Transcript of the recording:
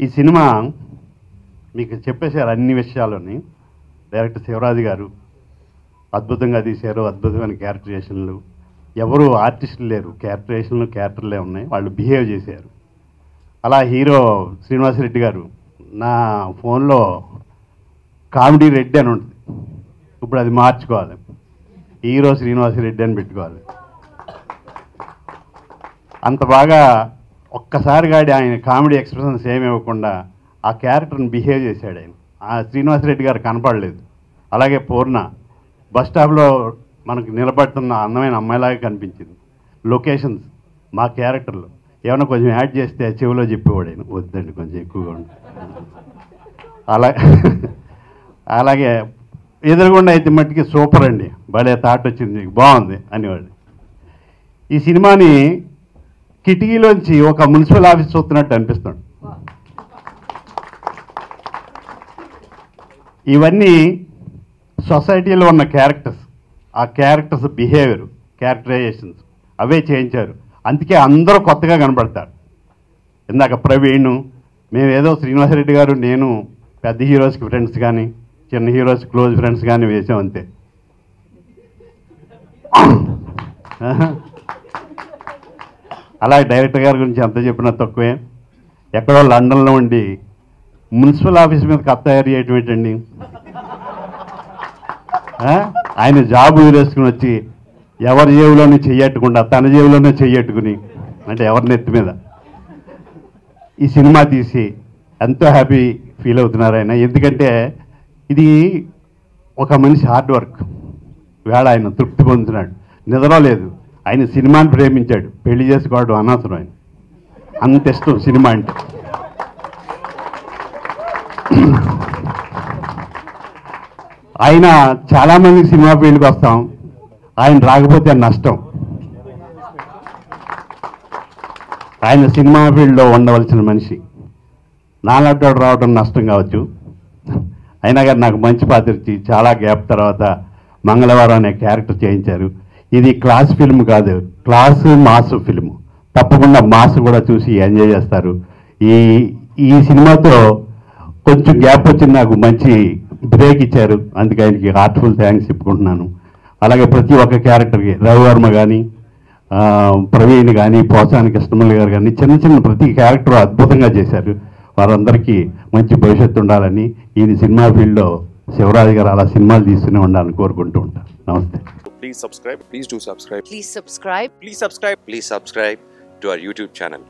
ఈ సినిమా మీకు చెప్పేశారు అన్ని విషయాలని. డైరెక్టర్ శివరాజు గారు అద్భుతంగా తీశారు, అద్భుతమైన క్యారెక్టరేషన్లు. ఎవరు ఆర్టిస్టులు లేరు, క్యారెక్టర్లే ఉన్నాయి, వాళ్ళు బిహేవ్ చేశారు. అలా హీరో శ్రీనివాసరెడ్డి గారు, నా ఫోన్లో కామెడీ రెడ్డి అని ఉంటుంది, ఇప్పుడు అది మార్చుకోవాలి, హీరో శ్రీనివాసరెడ్డి అని పెట్టుకోవాలి. అంత బాగా ఒక్కసారిగా ఆయన కామెడీ ఎక్స్ప్రెషన్స్ ఏమి ఇవ్వకుండా ఆ క్యారెక్టర్ని బిహేవ్ చేశాడు ఆయన. ఆ శ్రీనివాసరెడ్డి గారు కనపడలేదు. అలాగే పూర్ణ బస్ స్టాప్లో మనకు నిలబడుతున్న అందమైన అమ్మాయిలాగా కనిపించింది. లొకేషన్స్ మా క్యారెక్టర్లు ఏమైనా కొంచెం యాడ్ చేస్తే చెవిలో చెప్పేవాడు ఆయన, వద్దండి కొంచెం ఎక్కువగా ఉంది. అలాగే ఎదురుగుండా అయితే మట్టికి సూపర్ అండి, భలే థాట్ వచ్చింది, బాగుంది అనేవాడు. ఈ సినిమాని కిటికీలోంచి ఒక మున్సిపల్ ఆఫీస్ చూస్తున్నట్టు అనిపిస్తాడు. ఇవన్నీ సొసైటీలో ఉన్న క్యారెక్టర్స్, ఆ క్యారెక్టర్స్ బిహేవియర్, క్యారెక్టరైజేషన్స్ అవే చేయించారు. అందుకే అందరూ కొత్తగా కనబడతారు. ఇందాక ప్రవీణ్, మేమేదో శ్రీనివాసరెడ్డి గారు నేను పెద్ద హీరోస్కి ఫ్రెండ్స్ కానీ చిన్న హీరోస్ క్లోజ్ ఫ్రెండ్స్ కానీ వేసాం అంతే. అలాగే డైరెక్టర్ గారి గురించి ఎంత చెప్పినా తక్కువే. ఎక్కడో లండన్లో ఉండి మున్సిపల్ ఆఫీస్ మీద కథ తయారు చేయటం ఏంటండి? ఆయన జాబ్ వేసుకుని వచ్చి ఎవరి జేబులోనే చెయ్యట్టుకుండా తన జేబులోనే చెయ్యట్టుకుని, అంటే ఎవరి నెత్తి మీద ఈ సినిమా తీసి ఎంతో హ్యాపీ ఫీల్ అవుతున్నారు ఆయన. ఎందుకంటే ఇది ఒక మనిషి హార్డ్ వర్క్. వేళ ఆయన తృప్తి పొందుతున్నాడు, నిద్ర లేదు. ఆయన సినిమాని ప్రేమించాడు, పెళ్లి చేసుకోవడం అనవసరం. ఆయన అంత ఇష్టం సినిమా అంటే. ఆయన చాలామంది సినిమా ఫీల్డ్కి వస్తాం, ఆయన రాకపోతే నష్టం. ఆయన సినిమా ఫీల్డ్లో ఉండవలసిన మనిషి, నాలాంటి రావడం నష్టం కావచ్చు. అయినా కానీ నాకు మంచి పాత్ర ఇచ్చి చాలా గ్యాప్ తర్వాత మంగళవారం అనే క్యారెక్టర్ చేయించారు. ఇది క్లాస్ ఫిల్మ్ కాదు, క్లాసు మాస్ ఫిల్మ్. తప్పకుండా మాస్ కూడా చూసి ఎంజాయ్ చేస్తారు. ఈ సినిమాతో కొంచెం గ్యాప్ వచ్చి నాకు మంచి బ్రేక్ ఇచ్చారు, అందుకే ఆయనకి హార్ట్ఫుల్ థ్యాంక్స్ చెప్పుకుంటున్నాను. అలాగే ప్రతి ఒక్క క్యారెక్టర్కి రవివర్మ కానీ, ప్రవీణ్ కానీ, పోసాని కృష్ణమల్లి గారు కానీ, చిన్న చిన్న ప్రతి క్యారెక్టర్ అద్భుతంగా చేశారు. వారందరికీ మంచి భవిష్యత్తు ఉండాలని, ఈ సినిమా ఫీల్డ్లో శివరాజు గారు అలా సినిమాలు తీస్తూనే ఉండాలని కోరుకుంటూ ఉంటాను. నమస్తే. Please subscribe. Please do subscribe. Please subscribe. Please subscribe. Please subscribe to our YouTube channel.